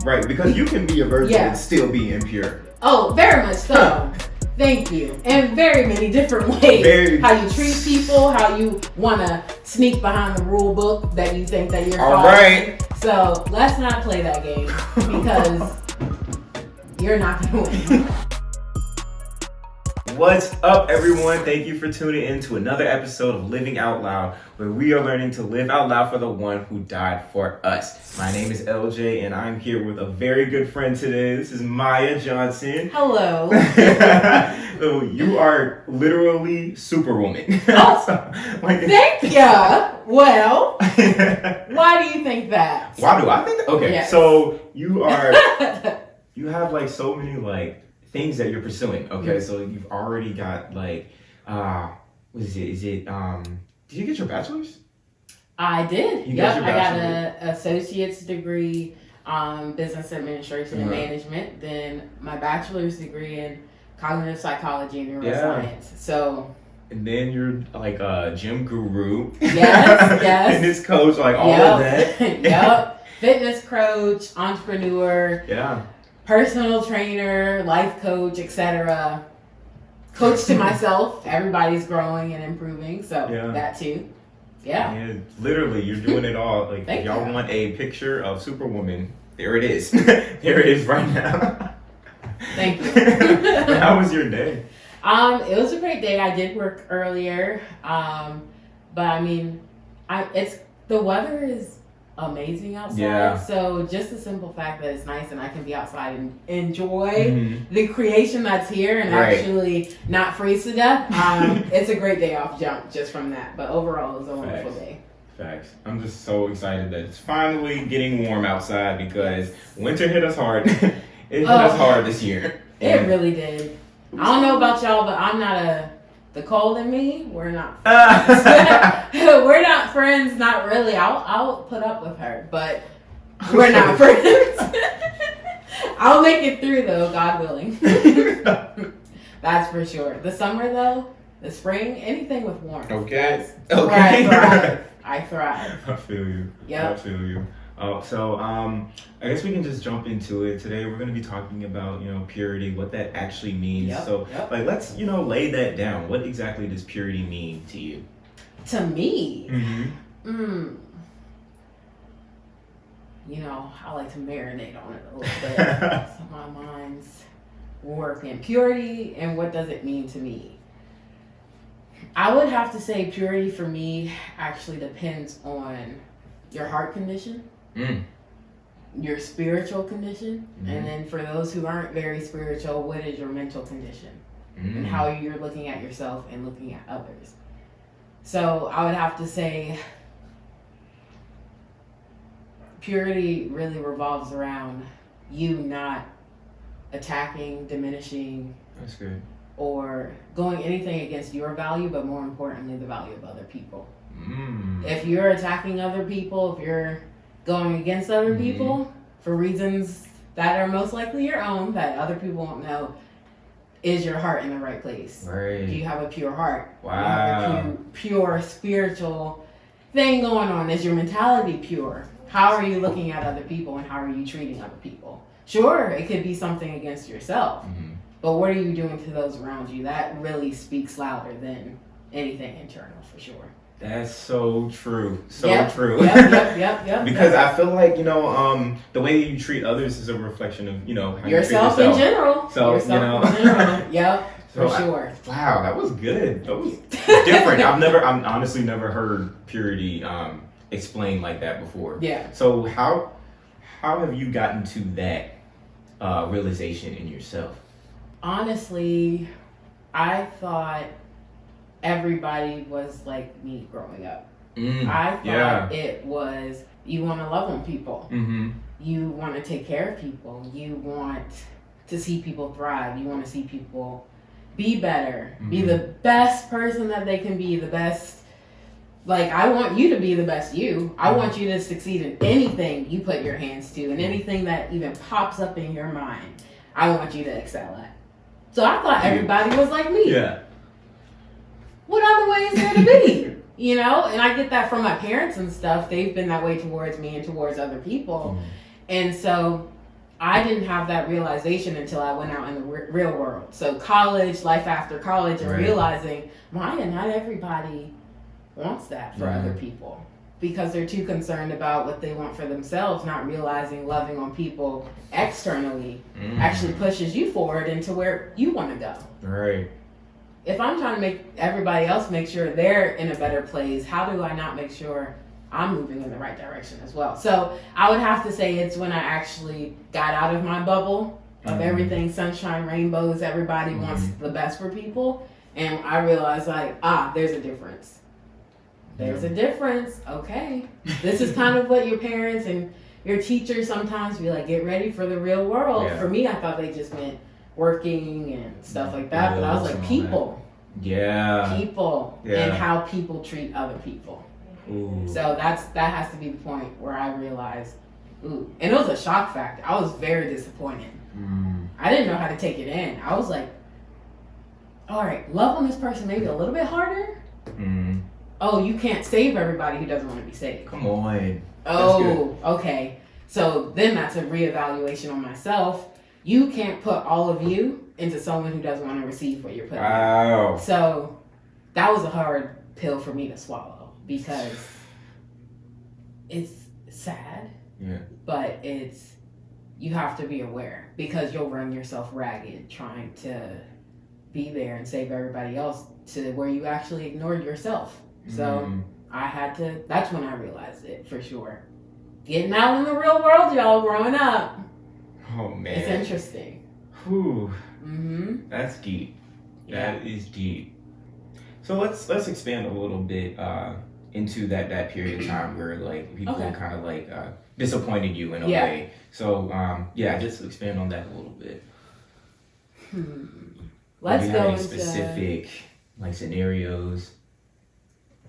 Right, because you can be a virgin and still be impure. Oh, very much so. Thank you. In very many different ways. How you treat people, how you want to sneak behind the rule book that you think that you're all right. So let's not play that game because you're not going to win. What's up, everyone? Thank you for tuning in to another episode of Living Out Loud, where we are learning to live out loud for the one who died for us. My name is LJ, and I'm here with a very good friend today. This is Maya Johnson. Hello. So you are literally Superwoman. Oh, thank you. Well, why do you think that? Why do I think that? Okay, yes. So you have like so many like things that you're pursuing. Okay, so you've already got like, what is it? Did you get your bachelor's? I did. You I got an associate's degree, business administration and management. Then my bachelor's degree in cognitive psychology and neuroscience. So. And then you're like a gym guru. Yes. Fitness coach, like all of that. Yep. Fitness coach, entrepreneur. Yeah. Personal trainer, life coach, etc. Coach to myself. Everybody's growing and improving, so that too. Yeah. Literally, you're doing it all. Like, if y'all want a picture of Superwoman, there it is. There it is right now. Thank you. How was your day? It was a great day. I did work earlier, but I mean, the weather is amazing outside. Yeah. So just the simple fact that it's nice and I can be outside and enjoy the creation that's here and actually not freeze to death. It's a great day off jump just from that. But overall, it was a wonderful day. Facts. I'm just so excited that it's finally getting warm outside because winter hit us hard. It hit us hard this year. It really did. I don't know about y'all, but I'm not the cold in me, we're not we're not friends, not really. I'll put up with her, but we're not friends. I'll make it through though, God willing. That's for sure. The summer though, the spring, anything with warmth. Okay. I thrive. I feel you. Yeah. I feel you. So I guess we can just jump into it. Today we're going to be talking about, purity, what that actually means. Like, let's, lay that down. What exactly does purity mean to you? To me? Mm-hmm. I like to marinate on it a little bit. So my mind's working. Purity, and what does it mean to me? I would have to say purity for me actually depends on your heart condition. Your spiritual condition, and then for those who aren't very spiritual, what is your mental condition and how you're looking at yourself and looking at others. So I would have to say purity really revolves around you not attacking, diminishing, that's good, or going anything against your value, but more importantly the value of other people. If you're attacking other people, if you're going against other people for reasons that are most likely your own, that other people won't know, is your heart in the right place? Right. Do you have a pure heart? Wow. Do you have a pure spiritual thing going on? Is your mentality pure? How are you looking at other people and how are you treating other people? Sure, it could be something against yourself, but what are you doing to those around you? That really speaks louder than anything internal, for sure. That's so true. True. Yep. Because I feel like, the way you treat others is a reflection of, how yourself you treat yourself. In general. So, in general. Yep, for sure. Wow, that was good. That was different. I've honestly never heard purity explained like that before. Yeah. So how have you gotten to that realization in yourself? Honestly, I thought everybody was like me growing up. I thought it was, you want to love on people. You want to take care of people. You want to see people thrive. You want to see people be better, be the best person that they can be, the best. Like, I want you to be the best you. I want you to succeed in anything you put your hands to, and anything that even pops up in your mind, I want you to excel at. So I thought everybody was like me. Yeah. What other way is there to be? And I get that from my parents and stuff. They've been that way towards me and towards other people. And so I didn't have that realization until I went out in the real world. So college, life after college, and realizing, Maya, not everybody wants that for other people because they're too concerned about what they want for themselves, not realizing loving on people externally actually pushes you forward into where you want to go. Right. If I'm trying to make everybody else make sure they're in a better place, how do I not make sure I'm moving in the right direction as well? So I would have to say it's when I actually got out of my bubble of everything sunshine, rainbows, everybody wants the best for people. And I realized like, there's a difference. There's a difference. Okay. This is kind of what your parents and your teachers sometimes be like, get ready for the real world. Yeah. For me, I thought they just meant working and stuff like that. But I was like, people. Yeah. People. And how people treat other people. Ooh. So that has to be the point where I realized, and it was a shock factor. I was very disappointed. I didn't know how to take it in. I was like, all right, love on this person maybe a little bit harder. Oh, you can't save everybody who doesn't want to be saved. Come on. Oh, okay. So then that's a reevaluation on myself. You can't put all of you into someone who doesn't want to receive what you're putting in. So that was a hard pill for me to swallow. Because it's sad, but you have to be aware because you'll run yourself ragged trying to be there and save everybody else to where you actually ignored yourself. So that's when I realized it for sure. Getting out in the real world, y'all, growing up. Oh man. It's interesting. Whew. That's deep. That is deep. So let's expand a little bit into that period of time where like people kind of like disappointed you in a way. So just expand on that a little bit. Let's go into specific like scenarios.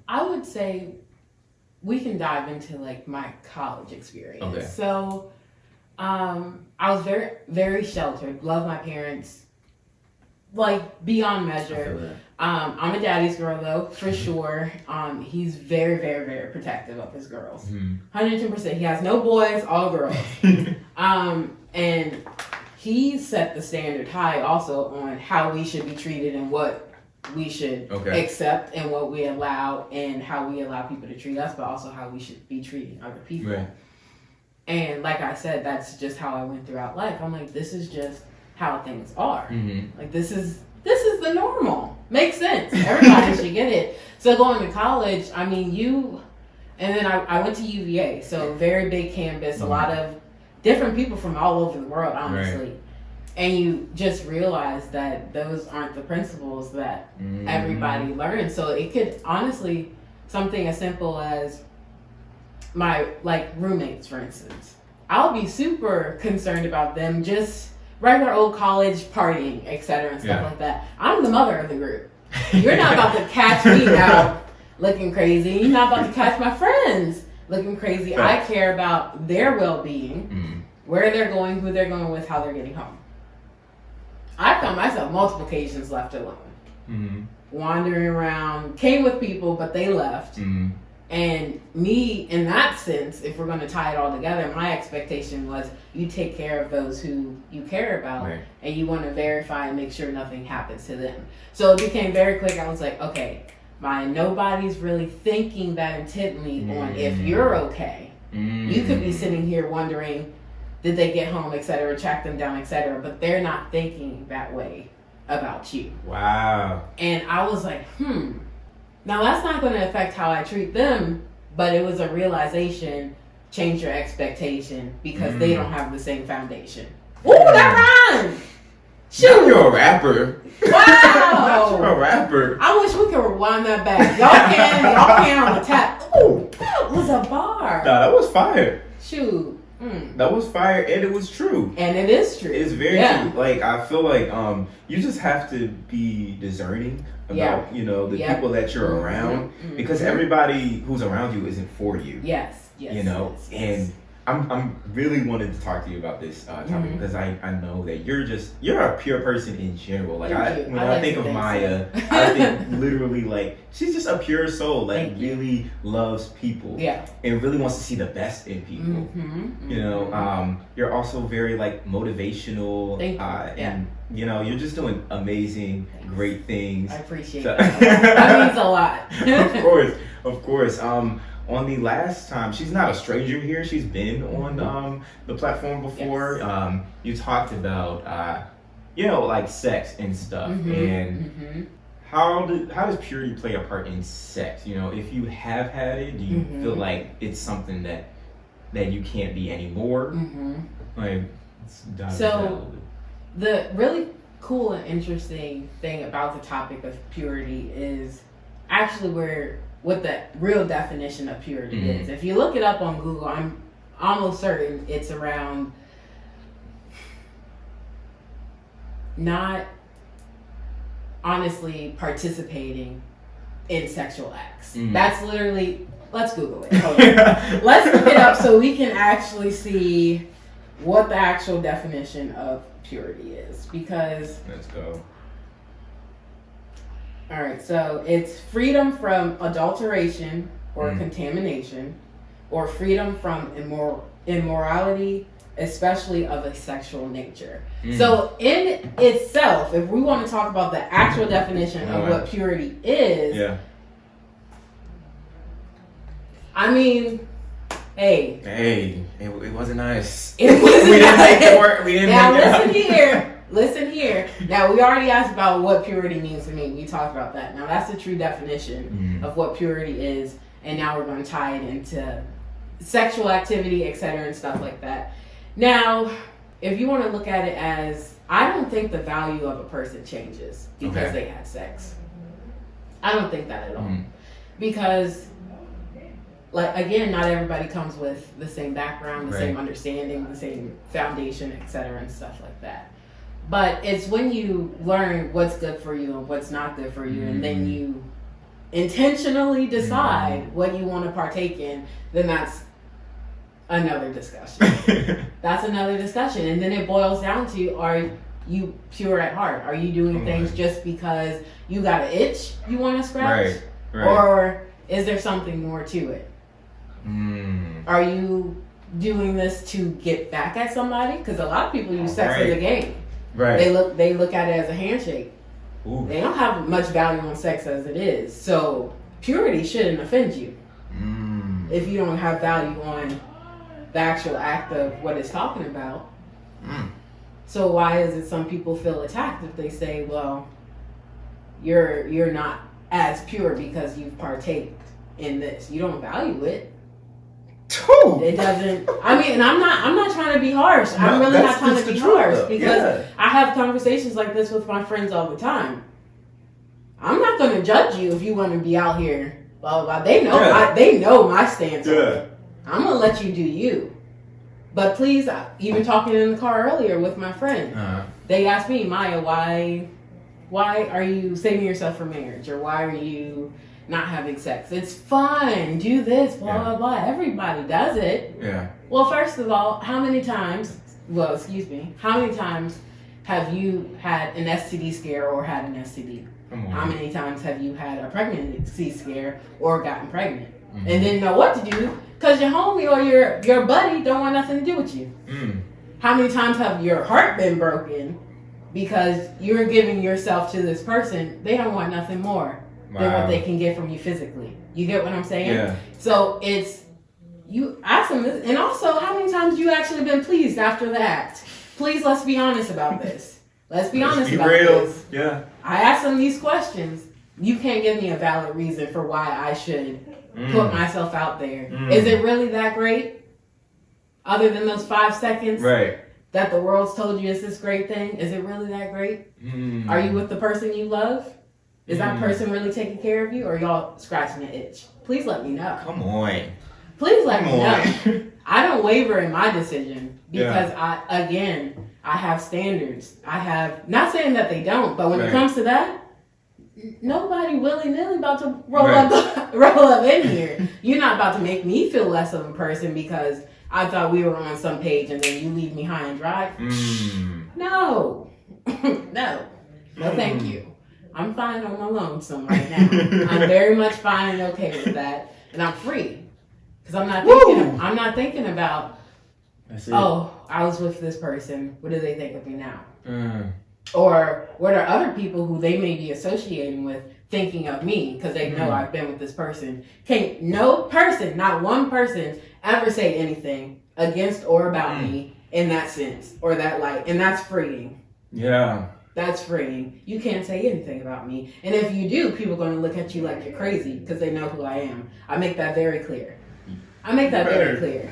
I would say we can dive into like my college experience. Okay. So I was very, very sheltered. Love my parents like beyond measure. I'm a daddy's girl though, for sure. He's very, very, very protective of his girls. 110%. He has no boys, all girls. And he set the standard high also on how we should be treated and what we should accept and what we allow and how we allow people to treat us, but also how we should be treating other people. Right. And like I said, that's just how I went throughout life. I'm like, this is just how things are. Like this is the normal. Makes sense. Everybody should get it. So going to college, I mean, and then I went to UVA, so very big campus, a lot of different people from all over the world, honestly. Right. And you just realize that those aren't the principles that everybody learns. So it could honestly, something as simple as my like roommates, for instance. I'll be super concerned about them just regular old college partying, etc. and stuff like that. I'm the mother of the group. You're not about to catch me out looking crazy. You're not about to catch my friends looking crazy. I care about their well-being, where they're going, who they're going with, how they're getting home. I found myself multiple occasions left alone. Wandering around, came with people, but they left. And me, in that sense, if we're going to tie it all together, my expectation was you take care of those who you care about, and you want to verify and make sure nothing happens to them. So it became very quick. I was like, okay, nobody's really thinking that intently on if you're okay. You could be sitting here wondering, did they get home, etc., track them down, etc., but they're not thinking that way about you. Wow. And I was like, Now that's not going to affect how I treat them, but it was a realization, change your expectation because they don't have the same foundation. Ooh, that rhymed! Shoot! Now you're a rapper. Wow! You're a rapper. I wish we could rewind that back. Y'all can on the tap. Ooh, that was a bar. Nah, that was fire. Shoot. That was fire, and it was true. And it is true. It's very true. Like, I feel like you just have to be discerning about, the people that you're around. Because everybody who's around you isn't for you. Yes. And I'm really wanted to talk to you about this topic because I know that you're a pure person in general. Like when I think of Maya, I think literally like she's just a pure soul. Like really loves people. Yeah. And really wants to see the best in people. You know, you're also very like motivational. And you know, you're just doing amazing, great things. I appreciate that. That means a lot. Of course. On the last time, she's not a stranger here. She's been on the platform before. Yes. You talked about, you know, like sex and stuff. And how does purity play a part in sex? You know, if you have had it, do you feel like it's something that you can't be anymore? Like, so the really cool and interesting thing about the topic of purity is actually what the real definition of purity is. If you look it up on Google, I'm almost certain it's around not honestly participating in sexual acts. That's literally, let's Google it. Let's look it up so we can actually see what the actual definition of purity is. Because let's go. All right, so it's freedom from adulteration or contamination, or freedom from immorality, especially of a sexual nature. So in itself, if we want to talk about the actual definition of what purity is, I mean, hey, it wasn't nice. It wasn't we didn't nice. make it work. We didn't now make it listen here. Now, we already asked about what purity means to me. We talked about that. Now, that's the true definition of what purity is. And now we're going to tie it into sexual activity, etc., and stuff like that. Now, if you want to look at it as, I don't think the value of a person changes because they had sex. I don't think that at all. Because, like, again, not everybody comes with the same background, the same understanding, the same foundation, etc., and stuff like that. But it's when you learn what's good for you and what's not good for you, and then you intentionally decide what you want to partake in, then that's another discussion. That's another discussion. And then it boils down to, are you pure at heart? Are you doing things just because you got an itch you want to scratch? Right. Or is there something more to it? Are you doing this to get back at somebody? Because a lot of people use sex as a game. Right. They look at it as a handshake. Ooh. They don't have much value on sex as it is. So purity shouldn't offend you if you don't have value on the actual act of what it's talking about. So why is it some people feel attacked if they say, well, you're not as pure because you've partaked in this? You don't value it. It doesn't. I mean, and I'm not trying to be harsh. No, I'm really not trying to be harsh because I have conversations like this with my friends all the time. I'm not going to judge you if you want to be out here. Blah blah blah. They know. They know my stance on it. I'm gonna let you do you. But please, even talking in the car earlier with my friend, they asked me, Maya, why are you saving yourself for marriage, or why are you not having sex? It's fun. Do this, blah, blah, blah. Everybody does it. Yeah. Well, first of all, how many times have you had an STD scare or had an STD? How many times have you had a pregnancy scare or gotten pregnant? And didn't know what to do because your homie or your buddy don't want nothing to do with you? How many times have your heart been broken because you're giving yourself to this person? They don't want nothing more than what they can get from you physically. You get what I'm saying? Yeah. So it's, you ask them this, and also how many times you actually been pleased after the act? Please, let's be honest about this. Let's be honest about this. Yeah. I ask them these questions. You can't give me a valid reason for why I should put myself out there. Is it really that great? Other than those 5 seconds that the world's told you it's this great thing, is it really that great? Are you with the person you love? Is that person really taking care of you, or y'all scratching an itch? Please let me know. Come on. Please let me know. I don't waver in my decision because I have standards. I have, not saying that they don't, but when it comes to that, nobody willy-nilly about to roll up in here. You're not about to make me feel less of a person because I thought we were on some page and then you leave me high and dry. No. No, thank you. I'm fine on my lonesome right now. I'm very much fine and okay with that, and I'm free because I'm not thinking about. Oh, I was with this person. What do they think of me now? Or what are other people who they may be associating with thinking of me because they know I've been with this person? Can't no person, not one person, ever say anything against or about me in that sense or that light, and that's freeing. Yeah. That's freeing. You can't say anything about me. And if you do, people are going to look at you like you're crazy because they know who I am. I make that very clear. Very clear.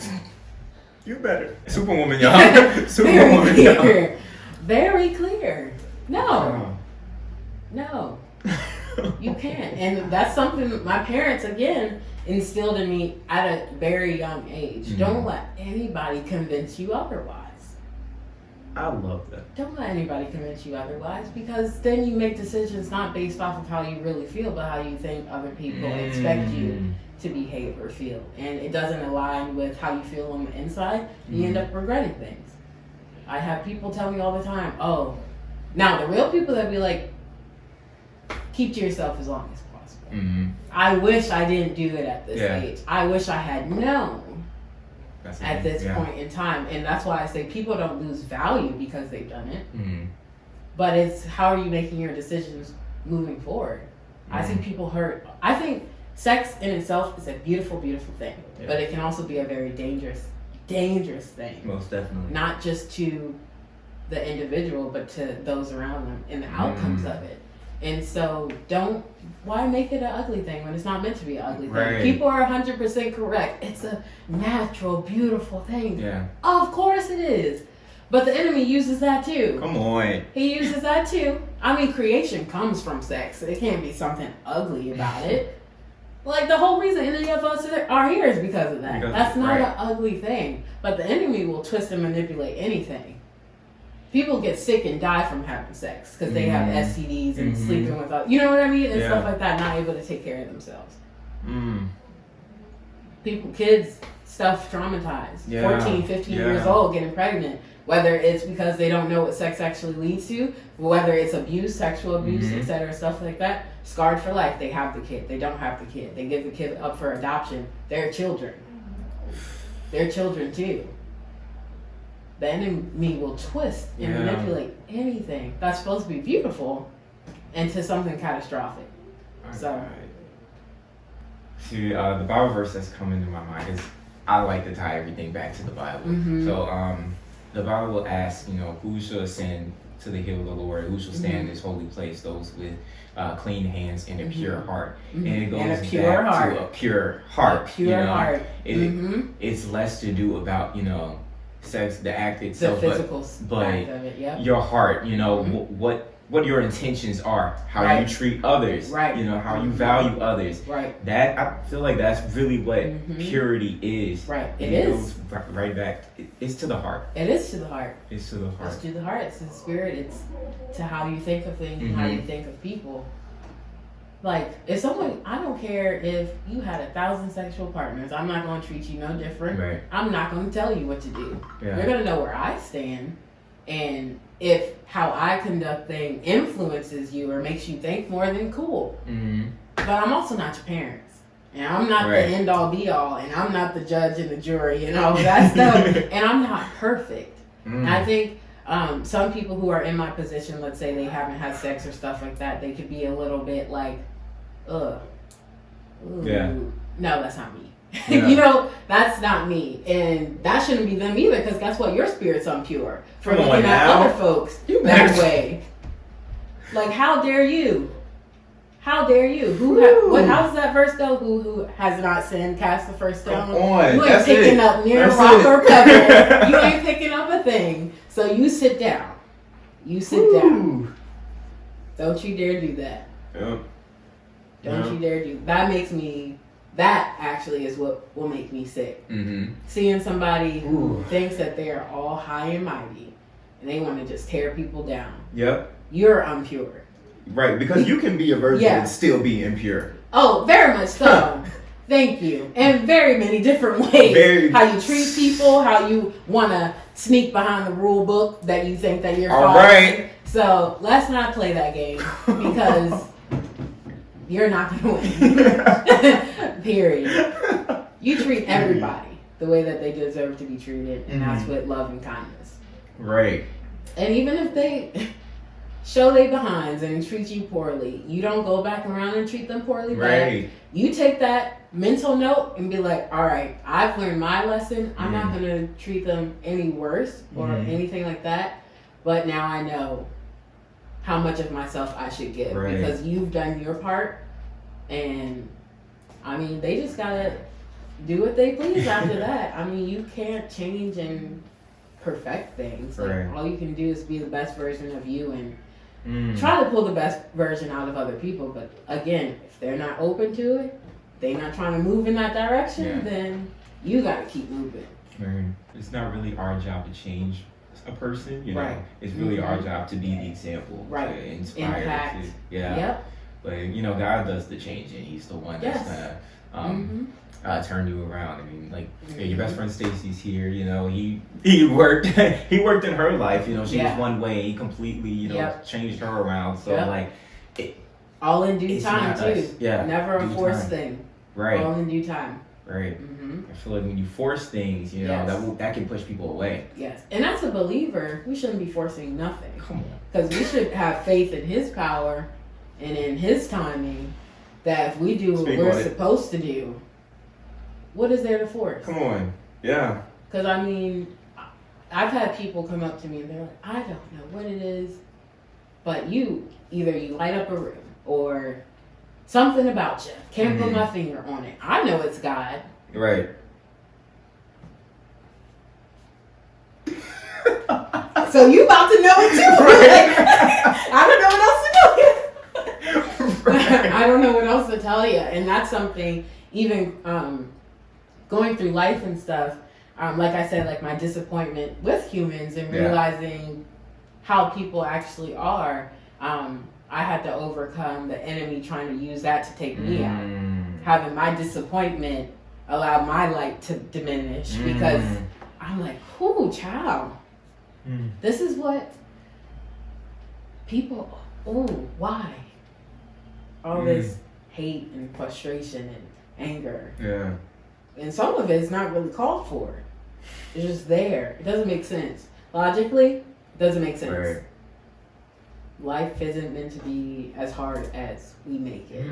You better. Superwoman, y'all. Superwoman, y'all. Very clear. No. No. You can't. And that's something my parents, again, instilled in me at a very young age. Don't let anybody convince you otherwise. I love that. Don't let anybody convince you otherwise, because then you make decisions not based off of how you really feel, but how you think other people expect you to behave or feel. And it doesn't align with how you feel on the inside. You end up regretting things. I have people tell me all the time, oh, now the real people that be like, keep to yourself as long as possible. I wish I didn't do it at this age. I wish I had known at this point in time. And that's why I say people don't lose value because they've done it. But it's how are you making your decisions moving forward? I see people hurt. I think sex in itself is a beautiful, beautiful thing. But it can also be a very dangerous thing. Most definitely. Not just to the individual, but to those around them and the outcomes of it. And so why make it an ugly thing when it's not meant to be an ugly thing? Right. People are 100% correct. It's a natural, beautiful thing. Yeah. Of course it is. But the enemy uses that too. Come on. He uses that too. I mean, creation comes from sex. It can't be something ugly about it. Like, the whole reason any of us are here is because of that. That's not an ugly thing. But the enemy will twist and manipulate anything. People get sick and die from having sex because they have STDs and sleeping with others. You know what I mean? And stuff like that, not able to take care of themselves. Kids, stuff traumatized. 14, 15 years old, getting pregnant. Whether it's because they don't know what sex actually leads to, whether it's abuse, sexual abuse, etc., stuff like that. Scarred for life. They have the kid. They don't have the kid. They give the kid up for adoption. They're children. They're children too. The enemy will twist and manipulate anything that's supposed to be beautiful into something catastrophic. See, the Bible verse that's coming to my mind is, I like to tie everything back to the Bible. So the Bible will ask, who shall ascend to the hill of the Lord? Who shall stand in his holy place? Those with clean hands and a pure heart. And it goes back to a pure heart. It's less to do about, sex, the act itself, the physical but act of it, your heart, what your intentions are, how you treat others, how you value others. That, I feel like that's really what purity is. It is. Goes right back. It's to the heart. It is to the heart. It's to the heart. It's to the heart. It's to the spirit. It's to how you think of things and how you think of people. Like, if I don't care if you had 1,000 sexual partners, I'm not going to treat you no different. I'm not going to tell you what to do. You're going to know where I stand. And if how I conduct things influences you or makes you think more, then cool. But I'm also not your parents. And I'm not the end all be all. And I'm not the judge and the jury and all that stuff. And I'm not perfect. And I think some people who are in my position, let's say they haven't had sex or stuff like that, they could be a little bit like, no, that's not me. That's not me. And that shouldn't be them either, because guess what? Your spirit's impure for looking at other folks that way. Like, how dare you? How dare you? How does that verse go? Who has not sinned, cast the first stone. Come on, you ain't picking up near rock or pebble. You ain't picking up a thing. So you sit down. You sit down. Don't you dare do that. Don't you dare do that. That actually is what will make me sick. Seeing somebody who thinks that they are all high and mighty and they want to just tear people down. You're impure. Right, because you can be a virgin and still be impure. Oh, very much so. Thank you. In very many different ways. How you treat people, how you want to sneak behind the rule book that you think that you're following. All right. So let's not play that game because you're not going to win. Period. You treat everybody the way that they deserve to be treated, and that's with love and kindness. Right. And even if they show their behinds and treat you poorly, you don't go back around and treat them poorly back. You take that mental note and be like, all right, I've learned my lesson. I'm not going to treat them any worse or anything like that. But now I know how much of myself I should give because you've done your part. And, I mean, they just got to do what they please after that. I mean, you can't change and perfect things. Like, all you can do is be the best version of you and try to pull the best version out of other people. But, again, if they're not open to it, they're not trying to move in that direction, then you got to keep moving. It's not really our job to change a person, you know. It's really our job to be the example, to inspire. Impact. But, you know, God does the changing. He's the one that's going to turn you around. I mean, like, your best friend Stacy's here, you know, he worked in her life, you know, she was one way, he completely, you know, changed her around. So, like, all in due time, too. Us. Yeah. Never a forced thing. All in due time. I feel like when you force things, you know, that can push people away. And as a believer, we shouldn't be forcing nothing. Come on. Because we should have faith in His power and in His timing that if we do what we're supposed to do, what is there to force? Come on. Yeah. Because, I mean, I've had people come up to me and they're like, I don't know what it is, but either you light up a room or something about you. Can't put my finger on it. I know it's God. Right. So you about to know it too. I don't know what else to tell you. I don't know what else to tell you. And that's something, even going through life and stuff, like I said, like my disappointment with humans and realizing how people actually are, I had to overcome the enemy trying to use that to take me out. Having my disappointment allowed my light to diminish because I'm like, ooh, child. This is what people, why? All this hate and frustration and anger. Yeah. And some of it's not really called for. It's just there. It doesn't make sense. Logically, it doesn't make sense. Right. Life isn't meant to be as hard as we make it.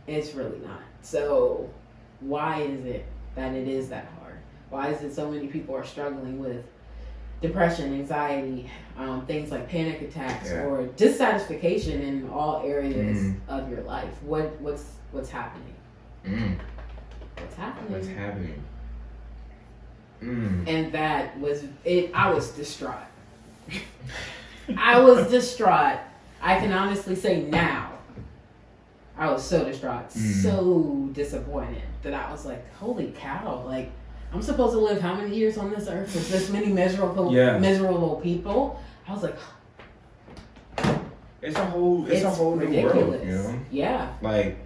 It's really not. So why is it that it is that hard? Why is it so many people are struggling with depression, anxiety, things like panic attacks or dissatisfaction in all areas of your life? What's happening? What's happening? What's happening? And that was it. I was distraught. I was distraught. I can honestly say now, I was so distraught, so disappointed that I was like, holy cow, like, I'm supposed to live how many years on this earth with this many miserable people? I was like, it's a whole new world, you know? Yeah. Like,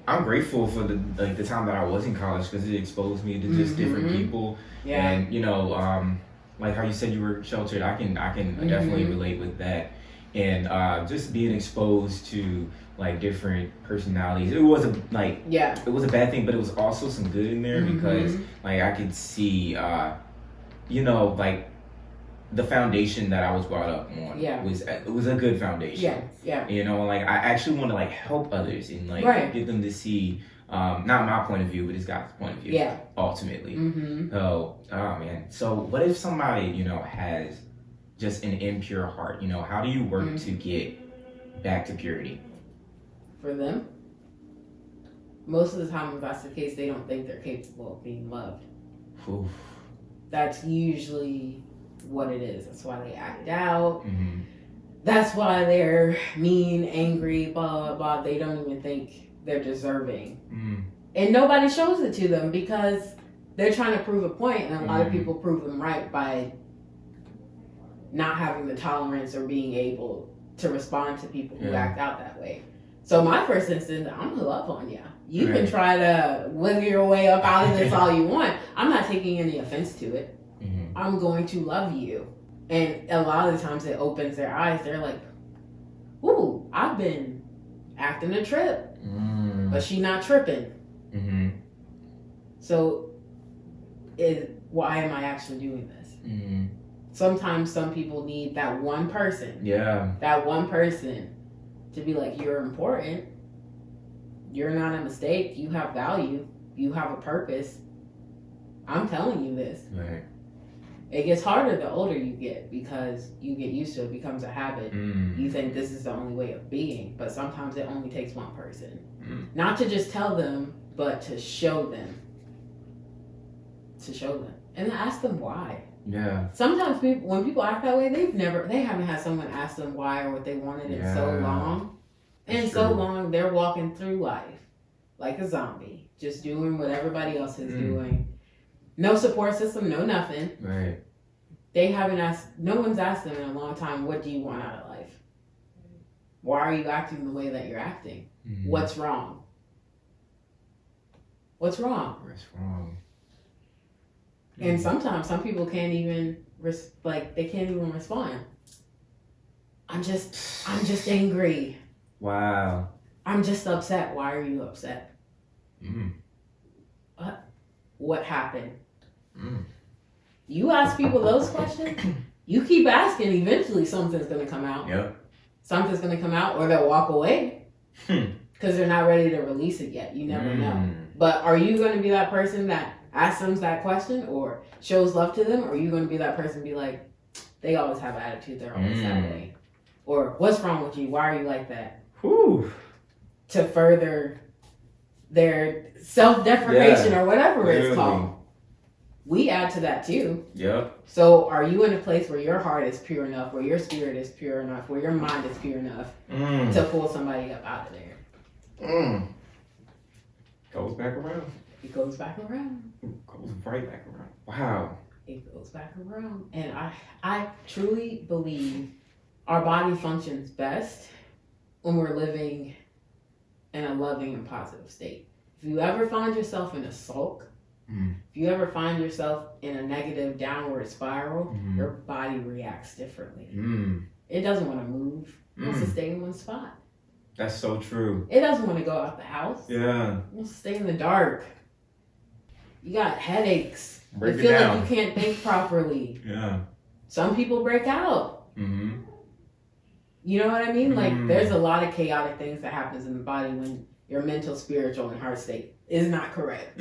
I'm grateful for the time that I was in college because it exposed me to just different people. Yeah. And, you know, like how you said you were sheltered, I can definitely relate with that. And just being exposed to like different personalities, it was it was a bad thing, but it was also some good in there because like I could see, you know, like the foundation that I was brought up on was a good foundation. Yeah. You know, like I actually want to like help others and like get them to see. Not my point of view, but it's God's point of view. Yeah. Ultimately. So, oh man. So, what if somebody, you know, has just an impure heart? You know, how do you work to get back to purity? For them, most of the time, if that's the case, they don't think they're capable of being loved. Oof. That's usually what it is. That's why they act out. That's why they're mean, angry, blah, blah, blah. They don't even think they're deserving. And nobody shows it to them because they're trying to prove a point, and a lot of people prove them right by not having the tolerance or being able to respond to people who act out that way. So my first instinct, I'm gonna love on you. You can try to wiggle your way up out of this all you want. I'm not taking any offense to it. Mm-hmm. I'm going to love you. And a lot of the times it opens their eyes. They're like, ooh, I've been acting a trip. But she not tripping. Mm-hmm. So why am I actually doing this? Mm-hmm. Sometimes some people need that one person. Yeah. That one person to be like, you're important. You're not a mistake. You have value. You have a purpose. I'm telling you this. Right. It gets harder the older you get because you get used to it. It becomes a habit. You think this is the only way of being, but sometimes it only takes one person. Not to just tell them, but to show them. To show them. And ask them why. Yeah. Sometimes when people act that way, they haven't had someone ask them why or what they wanted in so long. And so long, they're walking through life like a zombie, just doing what everybody else is doing. No support system, no nothing. Right. No one's asked them in a long time, what do you want out of life? Why are you acting the way that you're acting? Mm-hmm. What's wrong? What's wrong? What's wrong? Mm-hmm. And sometimes some people can't even respond. I'm just angry. Wow. I'm just upset. Why are you upset? What happened? You ask people those questions, you keep asking, eventually something's going to come out. Yep. Something's going to come out, or they'll walk away because they're not ready to release it yet. You never know. But are you going to be that person that asks them that question or shows love to them? Or are you going to be that person be like, they always have an attitude, they're always that way? Or what's wrong with you? Why are you like that? Whew. To further their self-deprecation or whatever it's called. We add to that too. Yep. So are you in a place where your heart is pure enough, where your spirit is pure enough, where your mind is pure enough to pull somebody up out of there? Goes back around. It goes back around. Goes right back around. Wow. It goes back around. And I truly believe our body functions best when we're living in a loving and positive state. If you ever find yourself in a sulk, if you ever find yourself in a negative downward spiral, your body reacts differently. It doesn't want to move. It wants to stay in one spot. That's so true. It doesn't want to go out the house. Yeah. It wants to stay in the dark. You got headaches. You feel like you can't think properly. Yeah. Some people break out. You know what I mean? Like, there's a lot of chaotic things that happens in the body when your mental, spiritual, and heart state is not correct.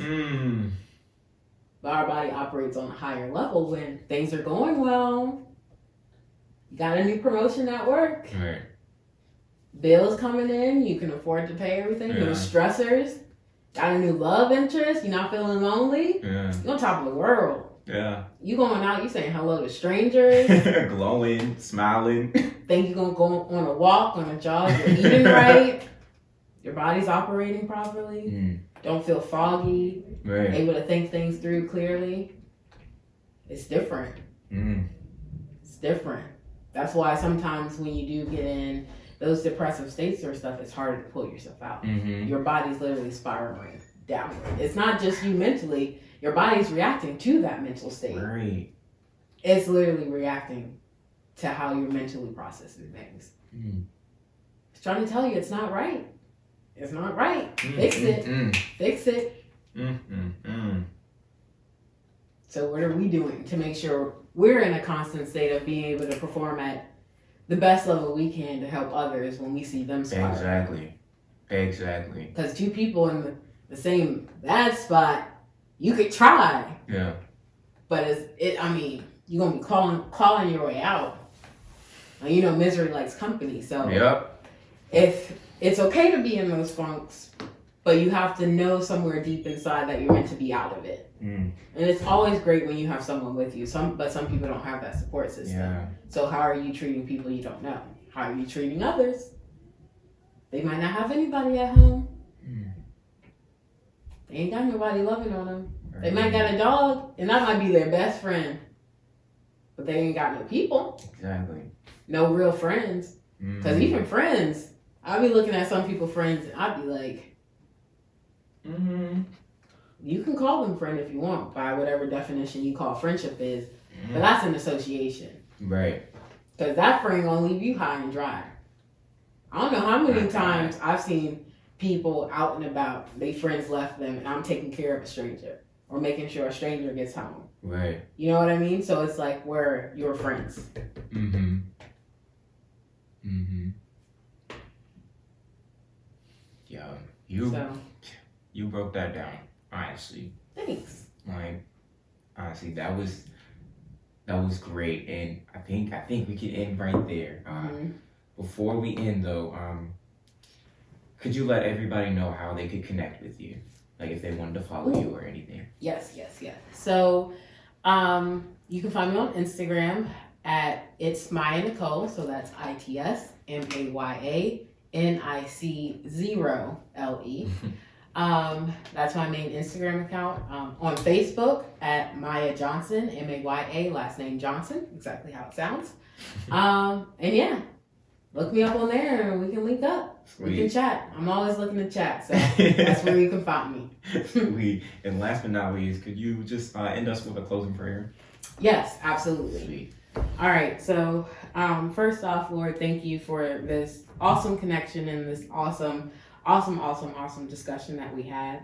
But our body operates on a higher level when things are going well. You got a new promotion at work. Right. Bills coming in. You can afford to pay everything. Yeah. No stressors. Got a new love interest. You're not feeling lonely. Yeah. You're on top of the world. Yeah. You going out, you saying hello to strangers. Glowing, smiling. Think you're going to go on a walk, on a jog. You're eating right. Your body's operating properly. Don't feel foggy. Right. Able to think things through clearly. It's different. It's different. That's why sometimes when you do get in those depressive states or stuff, it's harder to pull yourself out. Your body's literally spiraling downward. It's not just you mentally. Your body's reacting to that mental state. Right. It's literally reacting to how you're mentally processing things. It's trying to tell you it's not right. It's not right. Fix it. Fix it. So what are we doing to make sure we're in a constant state of being able to perform at the best level we can to help others when we see them spiral? Exactly. Because two people in the same bad spot, you could try. Yeah. But you're going to be calling your way out. And misery likes company. So if it's okay to be in those funks, but you have to know somewhere deep inside that you're meant to be out of it. And it's always great when you have someone with you. But some people don't have that support system. Yeah. So how are you treating people you don't know? How are you treating others? They might not have anybody at home. They ain't got nobody loving on them. They might got a dog, and that might be their best friend. But they ain't got no people. Exactly. No real friends. Because even friends, I'll be looking at some people friends and I'd be like, you can call them friend if you want by whatever definition you call friendship is, but that's an association. Right. Because that friend gonna leave you high and dry. I don't know how many times I've seen people out and about, they friends left them and I'm taking care of a stranger or making sure a stranger gets home. Right. You know what I mean? So it's like we're your friends. Yeah, you broke that down, honestly. Thanks. Like, honestly, that was great, and I think we can end right there. Before we end, though, could you let everybody know how they could connect with you, like if they wanted to follow you or anything? Yes. So, you can find me on Instagram at It's Maya Nicole. So that's ITSMAYANIC0LE. That's my main Instagram account. On Facebook at Maya Johnson, MAYA, last name Johnson, exactly how it sounds. And yeah, look me up on there and we can link up. Sweet. We can chat. I'm always looking to chat, so that's where you can find me. Sweet. And last but not least, could you just end us with a closing prayer? Yes, absolutely. Sweet. All right, so first off, Lord, thank you for this awesome connection and this awesome discussion that we had.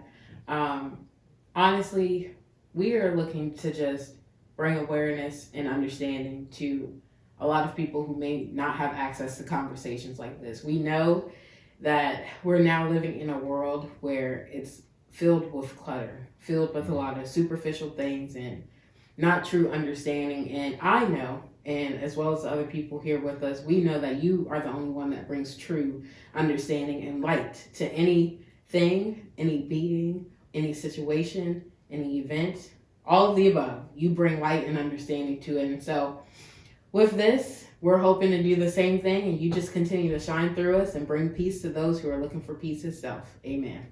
Honestly, we are looking to just bring awareness and understanding to a lot of people who may not have access to conversations like this. We know that we're now living in a world where it's filled with clutter, filled with a lot of superficial things and not true understanding. And I know, and as well as the other people here with us, we know that you are the only one that brings true understanding and light to anything, any being, any situation, any event, all of the above. You bring light and understanding to it. And so with this, we're hoping to do the same thing, and you just continue to shine through us and bring peace to those who are looking for peace itself. Amen.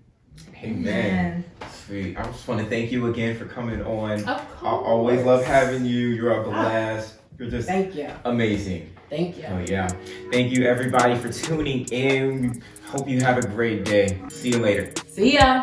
Amen. Sweet. I just want to thank you again for coming on. Of course. I always love having you. You're a blast. You're just amazing. Thank you. Oh yeah. Thank you everybody for tuning in. Hope you have a great day. See you later. See ya.